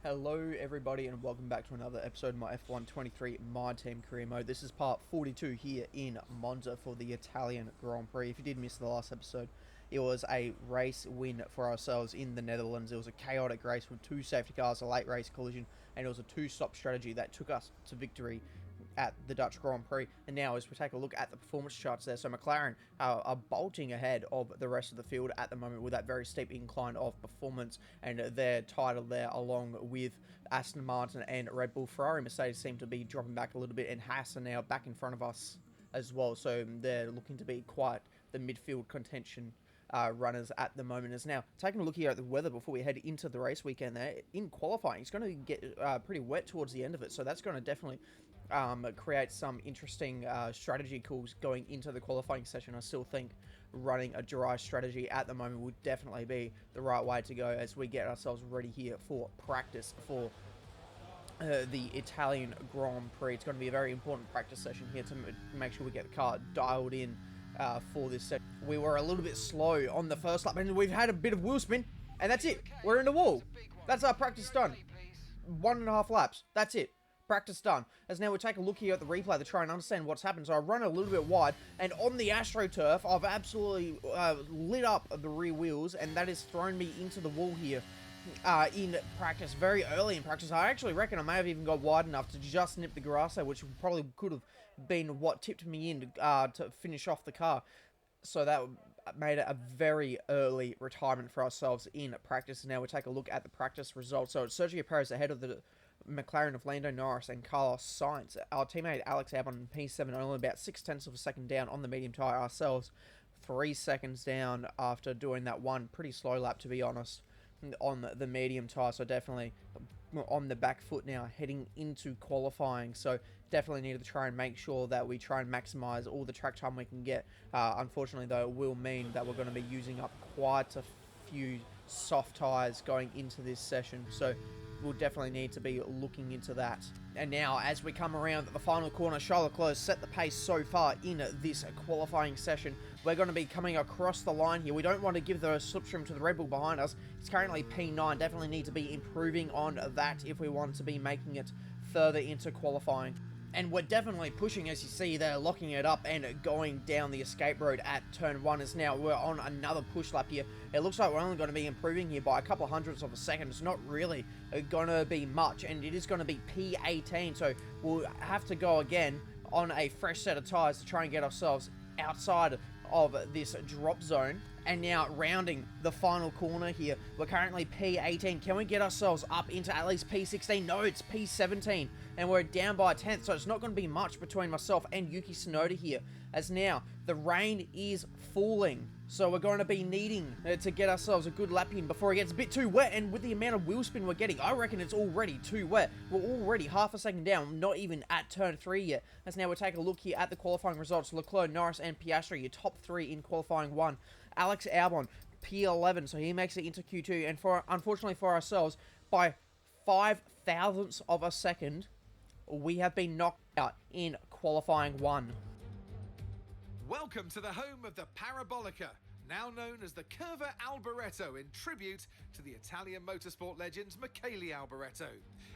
Hello everybody and welcome back to another episode of my F1 23 MyTeam career mode. This is part 42 here in Monza for the Italian Grand Prix. If you did miss the last episode, it was a race win for ourselves in the Netherlands. It was a chaotic race with two safety cars, a late race collision, and it was a two-stop strategy that took us to victory at the Dutch Grand Prix. And now as we take a look at the performance charts there, so McLaren are bolting ahead of the rest of the field at the moment with that very steep incline of performance, and they're titled there along with Aston Martin and Red Bull. Ferrari, Mercedes seem to be dropping back a little bit, and Haas are now back in front of us as well, so they're looking to be quite the midfield contention runners at the moment. Is now taking a look here at the weather before we head into the race weekend there. In qualifying, it's going to get pretty wet towards the end of it, so that's going to definitely create some interesting strategy calls going into the qualifying session. I still think running a dry strategy at the moment would definitely be the right way to go as we get ourselves ready here for practice for the Italian Grand Prix. It's going to be a very important practice session here to make sure we get the car dialed in for this session. We were a little bit slow on the first lap, and we've had a bit of wheel spin, and that's it. We're in the wall. That's our practice done. 1.5 laps. That's it. Practice done. As now we take a look here at the replay to try and understand what's happened. So I run a little bit wide, and on the AstroTurf, I've absolutely lit up the rear wheels, and that has thrown me into the wall here in practice, very early in practice. I actually reckon I may have even got wide enough to just nip the grass there, which probably could have been what tipped me in to finish off the car. So that made it a very early retirement for ourselves in practice. And now we take a look at the practice results. So it's Sergio Perez ahead of the McLaren of Lando Norris and Carlos Sainz. Our teammate Alex Albon in P7 only about 0.6 of a second down on the medium tyre. Ourselves 3 seconds down after doing that one pretty slow lap, to be honest, on the medium tyre. So definitely on the back foot now heading into qualifying. So definitely need to try and make sure that we try and maximize all the track time we can get. Unfortunately though, it will mean that we're going to be using up quite a few soft tyres going into this session, so we'll definitely need to be looking into that. And now as we come around the final corner, Charles Leclerc set the pace so far in this qualifying session. We're going to be coming across the line here. We don't want to give the slipstream to the Red Bull behind us. It's currently P9. Definitely need to be improving on that if we want to be making it further into qualifying. And we're definitely pushing, as you see there, locking it up and going down the escape road at turn 1. As now we're on another push lap here. It looks like we're only going to be improving here by a couple of hundredths of a second. It's not really going to be much, and it is going to be P18. So we'll have to go again on a fresh set of tyres to try and get ourselves outside of this drop zone. And now rounding the final corner here, we're currently P18. Can we get ourselves up into at least P16? No, it's P17, and we're down by a tenth, so it's not going to be much between myself and Yuki Tsunoda here. As now the rain is falling, so we're going to be needing to get ourselves a good lap in before it gets a bit too wet. And with the amount of wheel spin we're getting, I reckon it's already too wet. We're already half a second down, not even at turn 3 yet. As now we take a look here at the qualifying results. Leclerc, Norris and Piastri, your top 3 in qualifying 1. Alex Albon, P11, so he makes it into Q2. And unfortunately for ourselves, by 5 thousandths of a second, we have been knocked out in qualifying 1. Welcome to the home of the Parabolica, now known as the Curva Alboreto, in tribute to the Italian motorsport legend Michele Alboreto.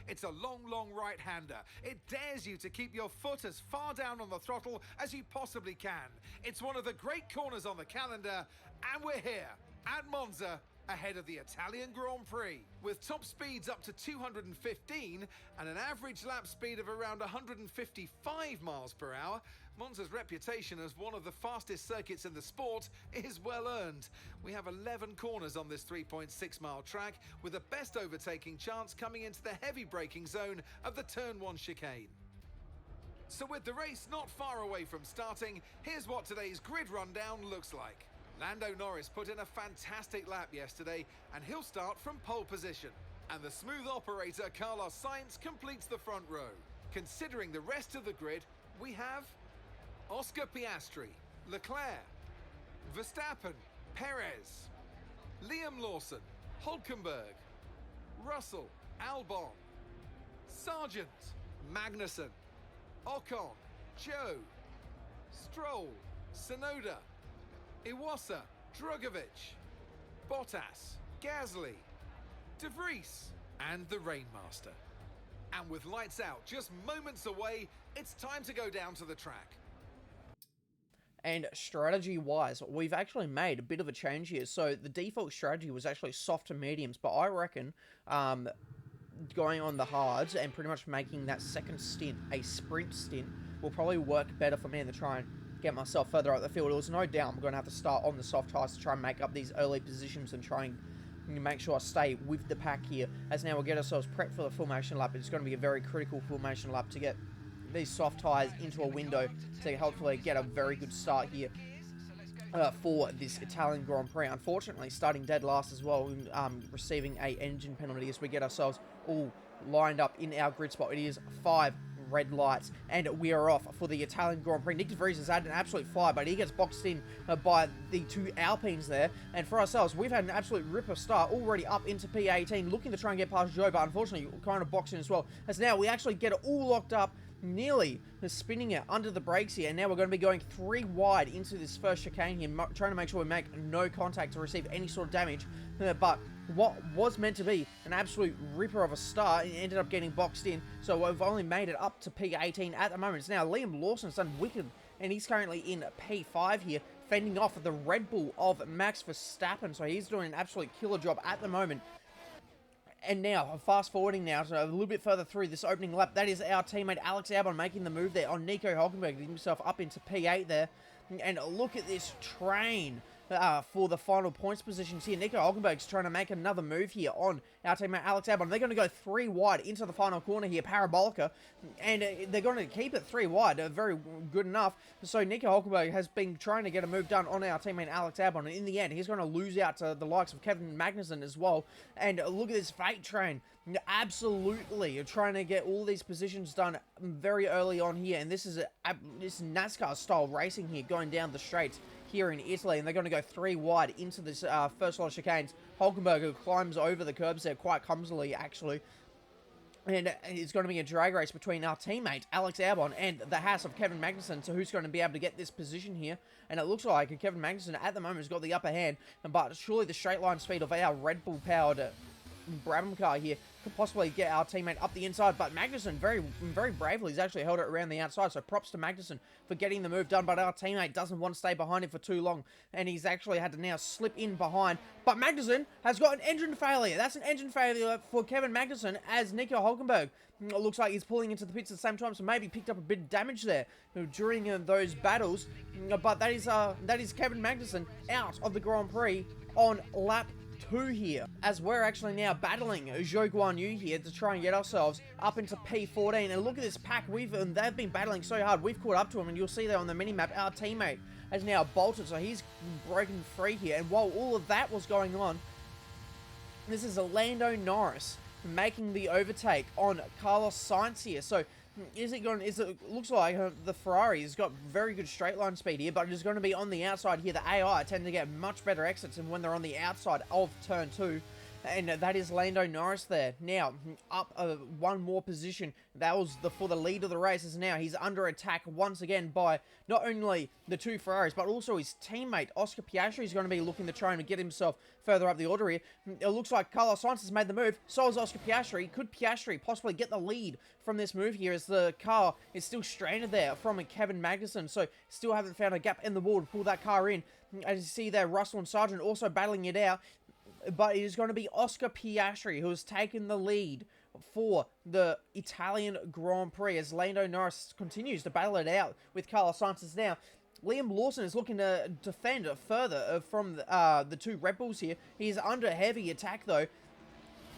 It's a long right-hander. It dares you to keep your foot as far down on the throttle as you possibly can. It's one of the great corners on the calendar, and we're here at Monza, ahead of the Italian Grand Prix. With top speeds up to 215 and an average lap speed of around 155 miles per hour, Monza's reputation as one of the fastest circuits in the sport is well earned. We have 11 corners on this 3.6 mile track, with the best overtaking chance coming into the heavy braking zone of the turn 1 chicane. So with the race not far away from starting, here's what today's grid rundown looks like. Lando Norris put in a fantastic lap yesterday, and he'll start from pole position. And the smooth operator Carlos Sainz completes the front row. Considering the rest of the grid, we have Oscar Piastri, Leclerc, Verstappen, Perez, Liam Lawson, Hulkenberg, Russell, Albon, Sargent, Magnussen, Ocon, Joe, Stroll, Tsunoda, Iwasa, Drugovich, Bottas, Gasly, De Vries, and the Rainmaster. And with lights out just moments away, it's time to go down to the track. And strategy-wise, we've actually made a bit of a change here. So the default strategy was actually soft to mediums, but I reckon going on the hards and pretty much making that second stint a sprint stint will probably work better for me to try and get myself further up the field. It was no doubt I'm going to have to start on the soft tyres to try and make up these early positions and try and make sure I stay with the pack here, as now we'll get ourselves prepped for the formation lap. It's going to be a very critical formation lap to get these soft tyres into a window to hopefully get a very good start here for this Italian Grand Prix. Unfortunately, starting dead last as well, receiving a engine penalty as we get ourselves all lined up in our grid spot. It is 5 red lights, and we are off for the Italian Grand Prix. Nick de Vries has had an absolute fly, but he gets boxed in by the 2 Alpines there. And for ourselves, we've had an absolute ripper start, already up into P18, looking to try and get past Joe, but unfortunately kind of boxed in as well. As now we actually get it all locked up, nearly spinning it under the brakes here, and now we're going to be going 3 wide into this first chicane here, trying to make sure we make no contact to receive any sort of damage. But what was meant to be an absolute ripper of a start, it ended up getting boxed in, so we've only made it up to P18 at the moment. It's now Liam Lawson's done wicked, and he's currently in P5 here, fending off the Red Bull of Max Verstappen, so he's doing an absolute killer job at the moment. And now, fast forwarding now to a little bit further through this opening lap, that is our teammate Alex Albon making the move there on Nico Hülkenberg, getting himself up into P8 there. And look at this train for the final points positions here. Nico Hülkenberg's trying to make another move here on our teammate Alex Albon. They're going to go 3 wide into the final corner here, Parabolica, and they're going to keep it 3 wide, very good enough. So Nico Hülkenberg has been trying to get a move done on our teammate Alex Albon, and in the end, he's going to lose out to the likes of Kevin Magnussen as well. And look at this fate train, absolutely trying to get all these positions done very early on here, and this is this NASCAR style racing here, going down the straights here in Italy, and they're going to go 3 wide into this first lot of chicanes. Hülkenberg, who climbs over the curbs there quite clumsily, actually. And it's going to be a drag race between our teammate, Alex Albon, and the Haas of Kevin Magnussen, so who's going to be able to get this position here. And it looks like Kevin Magnussen, at the moment, has got the upper hand, but surely the straight line speed of our Red Bull-powered Brabham car here could possibly get our teammate up the inside, but Magnussen very bravely has actually held it around the outside, so props to Magnussen for getting the move done, but our teammate doesn't want to stay behind him for too long, and he's actually had to now slip in behind, but Magnussen has got an engine failure. That's an engine failure for Kevin Magnussen, as Nico Hülkenberg looks like he's pulling into the pits at the same time, so maybe picked up a bit of damage there during those battles, but that is Kevin Magnussen out of the Grand Prix on lap 2 here, as we're actually now battling Zhou Guanyu here to try and get ourselves up into P14. And look at this pack, they've been battling so hard, we've caught up to them, and you'll see there on the mini-map, our teammate has now bolted, so he's broken free here. And while all of that was going on, this is Lando Norris making the overtake on Carlos Sainz here. So looks like the Ferrari has got very good straight line speed here, but it is going to be on the outside here. The AI tend to get much better exits than when they're on the outside of turn 2. And that is Lando Norris there. Now, up one more position. That was for the lead of the race. As now he's under attack once again by not only the 2 Ferraris, but also his teammate, Oscar Piastri, is going to be looking to try and get himself further up the order here. It looks like Carlos Sainz has made the move. So is Oscar Piastri. Could Piastri possibly get the lead from this move here, as the car is still stranded there from Kevin Magnussen? So still haven't found a gap in the wall to pull that car in. As you see there, Russell and Sargent also battling it out. But it is going to be Oscar Piastri who has taken the lead for the Italian Grand Prix, as Lando Norris continues to battle it out with Carlos Sainz. Now, Liam Lawson is looking to defend further from the 2 Red Bulls here. He's under heavy attack, though,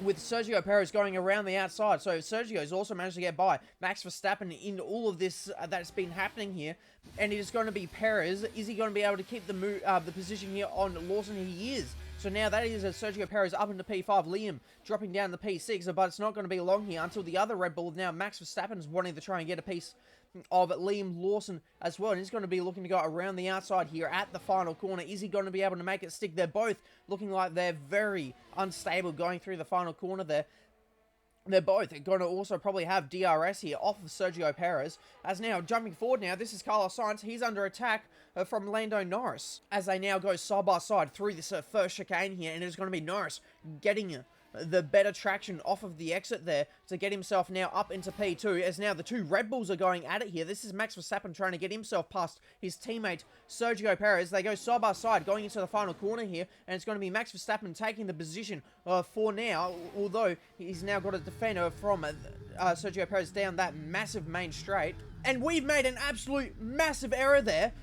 with Sergio Perez going around the outside. So Sergio's also managed to get by Max Verstappen in all of this that's been happening here. And it is going to be Perez. Is he going to be able to keep the position here on Lawson? He is. So now that is Sergio Perez up into P5, Liam dropping down to P6, but it's not going to be long here until the other Red Bull, now Max Verstappen, is wanting to try and get a piece of Liam Lawson as well, and he's going to be looking to go around the outside here at the final corner. Is he going to be able to make it stick? They're both looking like they're very unstable going through the final corner there. They're both going to also probably have DRS here off of Sergio Perez. As now, jumping forward now, this is Carlos Sainz. He's under attack from Lando Norris, as they now go side by side through this first chicane here, and it's going to be Norris getting the better traction off of the exit there to get himself now up into P2, as now the two Red Bulls are going at it here. This is Max Verstappen trying to get himself past his teammate Sergio Perez. They go side by side going into the final corner here, and it's going to be Max Verstappen taking the position for now, although he's now got a defender from Sergio Perez down that massive main straight. And we've made an absolute massive error there.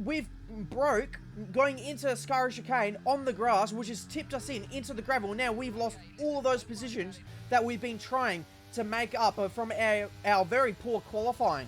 We've broke going into Ascari chicane on the grass, which has tipped us into the gravel. Now we've lost all of those positions that we've been trying to make up from our very poor qualifying.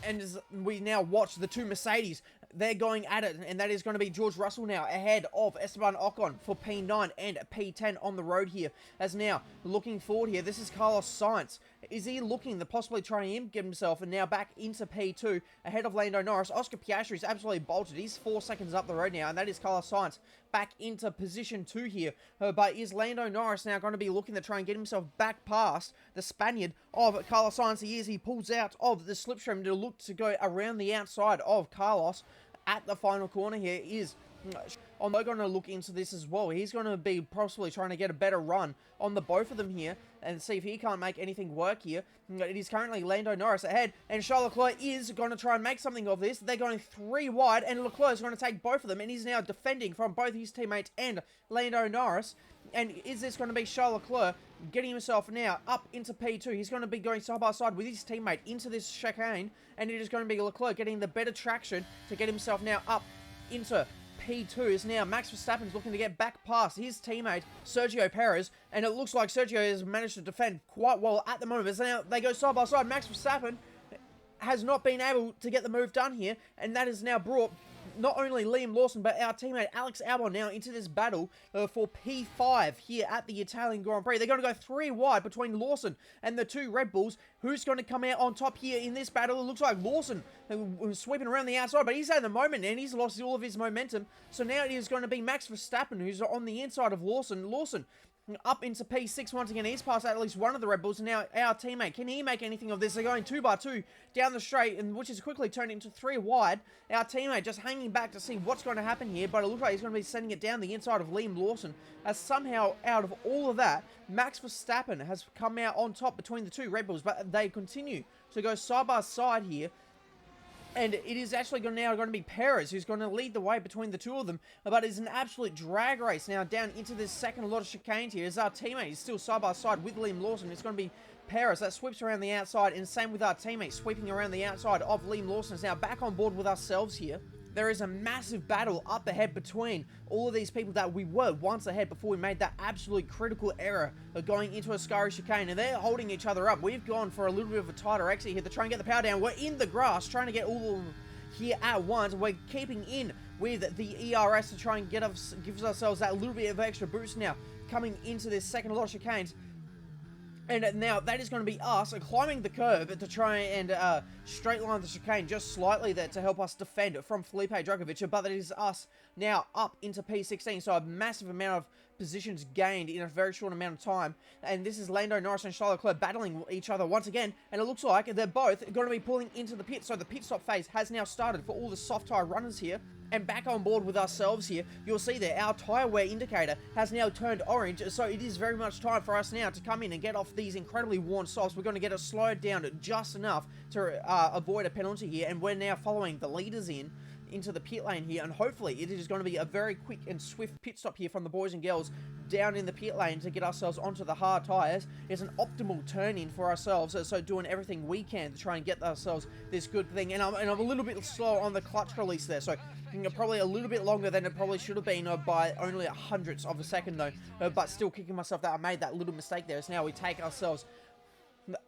And as we now watch the two Mercedes, they're going at it, and that is going to be George Russell now ahead of Esteban Ocon for P9 and P10 on the road here. As now, looking forward here, this is Carlos Sainz. Is he looking to possibly try and get himself and now back into P2 ahead of Lando Norris? Oscar Piastri is absolutely bolted. He's 4 seconds up the road now, and that is Carlos Sainz back into position 2 here. But is Lando Norris now going to be looking to try and get himself back past the Spaniard of Carlos Sainz? He pulls out of the slipstream to look to go around the outside of Carlos at the final corner here. I'm going to look into this as well. He's going to be possibly trying to get a better run on the both of them here and see if he can't make anything work here. It is currently Lando Norris ahead, and Charles Leclerc is going to try and make something of this. They're going 3 wide, and Leclerc is going to take both of them, and he's now defending from both his teammates and Lando Norris. And is this going to be Charles Leclerc getting himself now up into P2? He's going to be going side by side with his teammate into this chicane, and it is going to be Leclerc getting the better traction to get himself now up into P2. Is now Max Verstappen's looking to get back past his teammate Sergio Perez, and it looks like Sergio has managed to defend quite well at the moment. As now they go side by side, Max Verstappen has not been able to get the move done here, and that has now brought not only Liam Lawson, but our teammate Alex Albon now into this battle for P5 here at the Italian Grand Prix. They're going to go 3 wide between Lawson and the 2 Red Bulls. Who's going to come out on top here in this battle? It looks like Lawson was sweeping around the outside, but he's had the moment and he's lost all of his momentum. So now it is going to be Max Verstappen who's on the inside of Lawson. Lawson up into P6 once again. He's passed at least one of the Red Bulls. And now our teammate, can he make anything of this? They're going 2 by 2 down the straight, and which is quickly turned into 3 wide. Our teammate just hanging back to see what's going to happen here, but it looks like he's going to be sending it down the inside of Liam Lawson, as somehow out of all of that, Max Verstappen has come out on top between the 2 Red Bulls, but they continue to go side by side here. And it is actually now going to be Perez who's going to lead the way between the 2 of them. But it's an absolute drag race now down into this second lot of chicanes here. As our teammate is still side by side with Liam Lawson. It's going to be Perez that sweeps around the outside. And same with our teammate sweeping around the outside of Liam Lawson. Is now back on board with ourselves here. There is a massive battle up ahead between all of these people that we were once ahead before we made that absolute critical error of going into a Ascari chicane, and they're holding each other up. We've gone for a little bit of a tighter exit here to try and get the power down. We're in the grass trying to get all of them here at once. We're keeping in with the ERS to try and gives ourselves that little bit of extra boost now coming into this second lot of chicanes. And now that is going to be us climbing the curve to try and straight line the chicane just slightly there to help us defend from Felipe Drugovich. But that is us now up into P16. So a massive amount of positions gained in a very short amount of time. And this is Lando Norris and Charles Leclerc battling each other once again. And it looks like they're both going to be pulling into the pit. So the pit stop phase has now started for all the soft tyre runners here. And back on board with ourselves here, you'll see there our tyre wear indicator has now turned orange, so it is very much time for us now to come in and get off these incredibly worn softs. We're going to get it slowed down just enough to avoid a penalty here, and we're now following the leaders into the pit lane here, and hopefully it is going to be a very quick and swift pit stop here from the boys and girls down in the pit lane to get ourselves onto the hard tyres. It's an optimal turn in for ourselves, so doing everything we can to try and get ourselves this good thing. And I'm a little bit slow on the clutch release there, so probably a little bit longer than it probably should have been by only a hundredths of a second though, but still kicking myself that I made that little mistake there. So now we take ourselves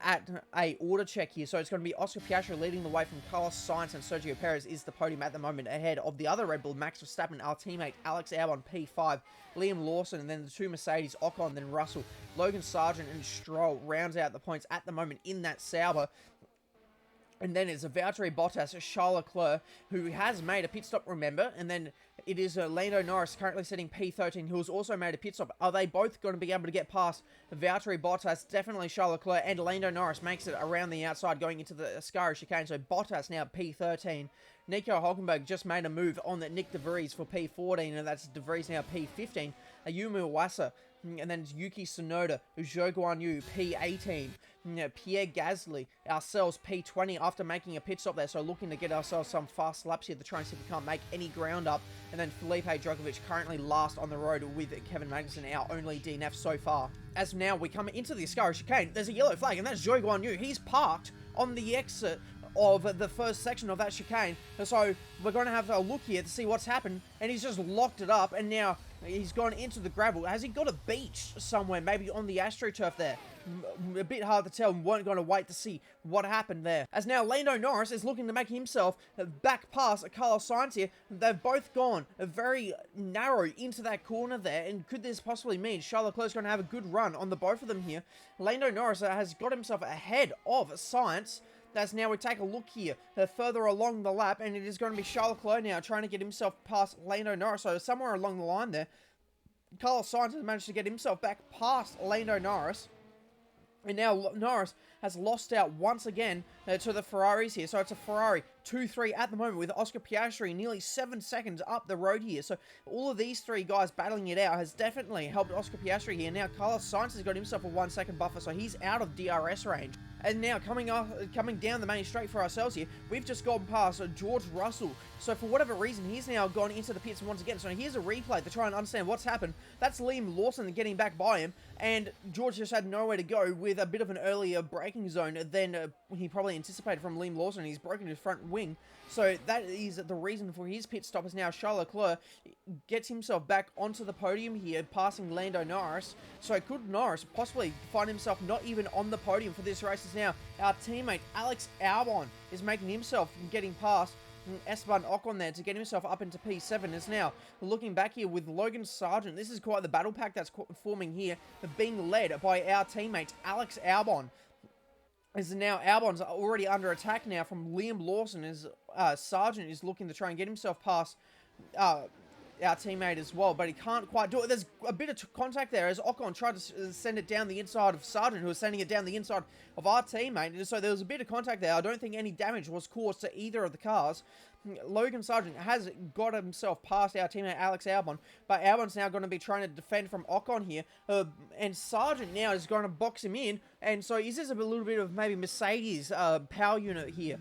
at a order check here. So it's going to be Oscar Piastri leading the way from Carlos Sainz, and Sergio Perez is the podium at the moment ahead of the other Red Bull, Max Verstappen, our teammate Alex Albon P5, Liam Lawson, and then the 2 Mercedes, Ocon, then Russell, Logan Sargent and Stroll rounds out the points at the moment in that Sauber. And then it's a Valtteri Bottas, Charles Leclerc, who has made a pit stop, remember. And then it is Lando Norris currently sitting P13, who has also made a pit stop. Are they both going to be able to get past Valtteri Bottas? Definitely Charles Leclerc, and Lando Norris makes it around the outside going into the Ascari chicane. So Bottas now P13. Nico Hulkenberg just made a move on that Nick De Vries for P14, and that's De Vries now P15. Ayumu Iwasa and then Yuki Tsunoda, Zhou Guanyu, P18, Pierre Gasly, ourselves P20 after making a pit stop there, so looking to get ourselves some fast laps here to try and see if we can't make any ground up, and then Felipe Drugovich currently last on the road with Kevin Magnussen, our only DNF so far. As now we come into the Ascari chicane, there's a yellow flag, and that's Zhou Guanyu. He's parked on the exit of the first section of that chicane, so we're going to have a look here to see what's happened, and he's just locked it up, and now he's gone into the gravel. Has he got a beach somewhere, maybe on the AstroTurf there? A bit hard to tell, and weren't going to wait to see what happened there. As now Lando Norris is looking to make himself back past Carlos Sainz here. They've both gone very narrow into that corner there, and could this possibly mean Charles Leclerc's going to have a good run on the both of them here? Lando Norris has got himself ahead of Sainz. As now we take a look here further along the lap, and it is going to be Charles Leclerc now trying to get himself past Lando Norris. So somewhere along the line there, Carlos Sainz has managed to get himself back past Lando Norris. And now Norris has lost out once again to the Ferraris here. So it's a Ferrari 2-3 at the moment with Oscar Piastri nearly 7 seconds up the road here. So all of these three guys battling it out has definitely helped Oscar Piastri here. Now Carlos Sainz has got himself a 1 second buffer, so he's out of DRS range. And now coming down the main straight for ourselves here, we've just gone past George Russell. So for whatever reason, he's now gone into the pits once again. So here's a replay to try and understand what's happened. That's Liam Lawson getting back by him, and George just had nowhere to go with a bit of an earlier braking zone than he probably anticipated from Liam Lawson. He's broken his front wing. So that is the reason for his pit stop. Is now Charles Leclerc gets himself back onto the podium here, passing Lando Norris. So could Norris possibly find himself not even on the podium for this race? Is now our teammate Alex Albon is making himself getting past Esteban Ocon there to get himself up into P7. Is now looking back here with Logan Sargent. This is quite the battle pack that's forming here, being led by our teammate Alex Albon. As now Albon's already under attack now from Liam Lawson, as Sargent is looking to try and get himself past our teammate as well, but he can't quite do it. There's a bit of contact there as Ocon tried to send it down the inside of Sargent, who was sending it down the inside of our teammate. And so there was a bit of contact there. I don't think any damage was caused to either of the cars. Logan Sargent has got himself past our teammate Alex Albon, but Albon's now going to be trying to defend from Ocon here, and Sargent now is going to box him in, and so is this a little bit of maybe Mercedes power unit here,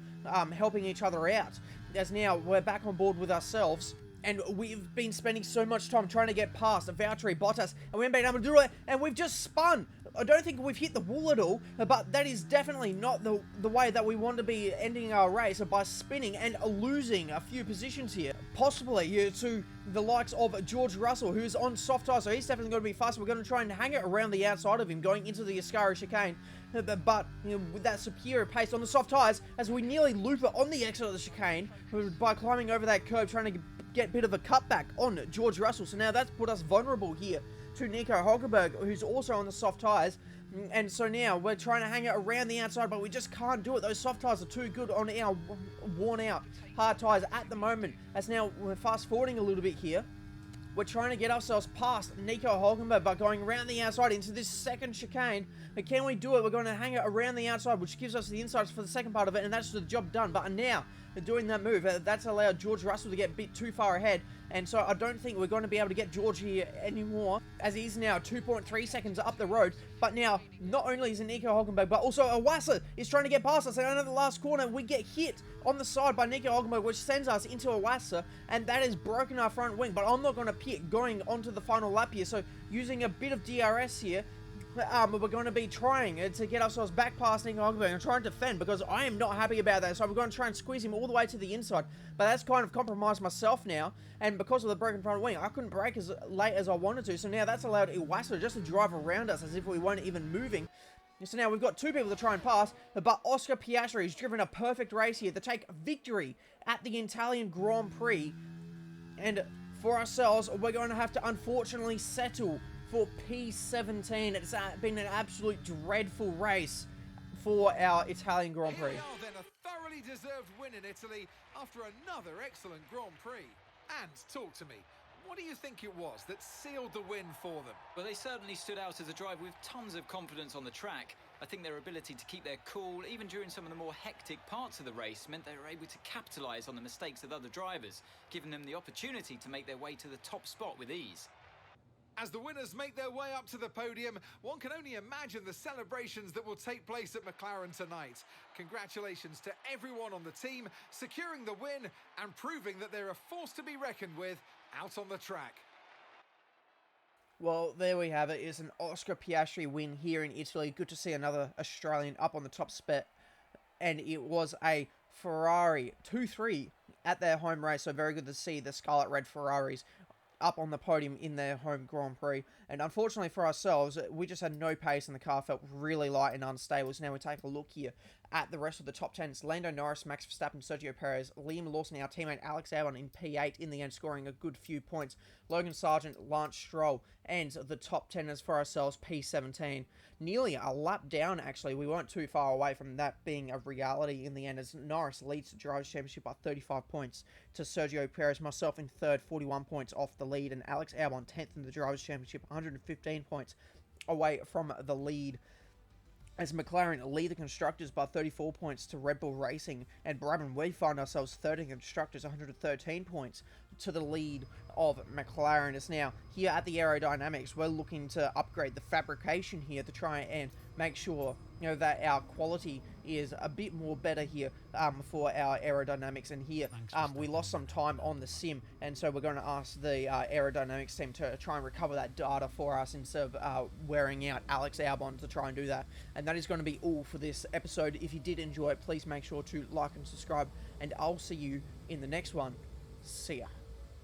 helping each other out, as now we're back on board with ourselves. And we've been spending so much time trying to get past Valtteri Bottas, and we haven't been able to do it, and we've just spun. I don't think we've hit the wall at all, but that is definitely not the way that we want to be ending our race, by spinning and losing a few positions here. Possibly to the likes of George Russell, who's on soft tyres, so he's definitely going to be fast. We're going to try and hang it around the outside of him going into the Ascari chicane, but with that superior pace on the soft tyres, as we nearly loop it on the exit of the chicane by climbing over that curb, trying to get a bit of a cutback on George Russell. So now that's put us vulnerable here to Nico Hulkenberg, who's also on the soft tyres. And so now we're trying to hang it around the outside, but we just can't do it. Those soft tyres are too good on our worn out hard tyres at the moment. As now we're fast forwarding a little bit here. We're trying to get ourselves past Nico Hulkenberg by going around the outside into this second chicane. But can we do it? We're going to hang it around the outside, which gives us the insights for the second part of it, and that's the job done. But now, doing that move, that's allowed George Russell to get a bit too far ahead, and so I don't think we're going to be able to get George here anymore, as he's now 2.3 seconds up the road. But now, not only is it Nico Hulkenberg, but also Iwasa is trying to get past us, and under the last corner, we get hit on the side by Nico Hulkenberg, which sends us into Iwasa, and that has broken our front wing. But I'm not going to pit going onto the final lap here, so using a bit of DRS here, we're going to be trying to get ourselves back past Nico Hulkenberg and try and defend, because I am not happy about that. So we're going to try and squeeze him all the way to the inside, but that's kind of compromised myself now, and because of the broken front wing, I couldn't brake as late as I wanted to. So now that's allowed Iwasa just to drive around us as if we weren't even moving. So now we've got two people to try and pass, but Oscar Piastri has driven a perfect race here to take victory at the Italian Grand Prix, and for ourselves, we're going to have to unfortunately settle for P17. It's been an absolute dreadful race for our Italian Grand Prix. Here we are then, a thoroughly deserved win in Italy after another excellent Grand Prix. And talk to me, what do you think it was that sealed the win for them? Well, they certainly stood out as a driver with tons of confidence on the track. I think their ability to keep their cool, even during some of the more hectic parts of the race, meant they were able to capitalise on the mistakes of other drivers, giving them the opportunity to make their way to the top spot with ease. As the winners make their way up to the podium, one can only imagine the celebrations that will take place at McLaren tonight. Congratulations to everyone on the team, securing the win and proving that they're a force to be reckoned with out on the track. Well, there we have it. It's an Oscar Piastri win here in Italy. Good to see another Australian up on the top spot. And it was a Ferrari 2-3 at their home race. So very good to see the Scarlet Red Ferraris up on the podium in their home Grand Prix. And unfortunately for ourselves, we just had no pace and the car felt really light and unstable. So now we take a look here at the rest of the top 10. It's Lando Norris, Max Verstappen, Sergio Perez, Liam Lawson, our teammate Alex Albon in P8 in the end, scoring a good few points. Logan Sargent, Lance Stroll, and the top 10 is for ourselves, P17. Nearly a lap down, actually. We weren't too far away from that being a reality in the end, as Norris leads the Drivers' Championship by 35 points to Sergio Perez, myself in third, 41 points off the lead, and Alex Albon 10th in the Drivers' Championship, 115 points away from the lead. As McLaren lead the Constructors by 34 points to Red Bull Racing, and Brabham, we find ourselves third in Constructors, 113 points to the lead of McLaren. As now, here at the aerodynamics, we're looking to upgrade the fabrication here to try and make sure, that our quality is a bit more better here for our aerodynamics. And here, we lost some time on the sim, and so we're going to ask the aerodynamics team to try and recover that data for us instead of wearing out Alex Albon to try and do that. And that is going to be all for this episode. If you did enjoy it, please make sure to like and subscribe, and I'll see you in the next one. See ya.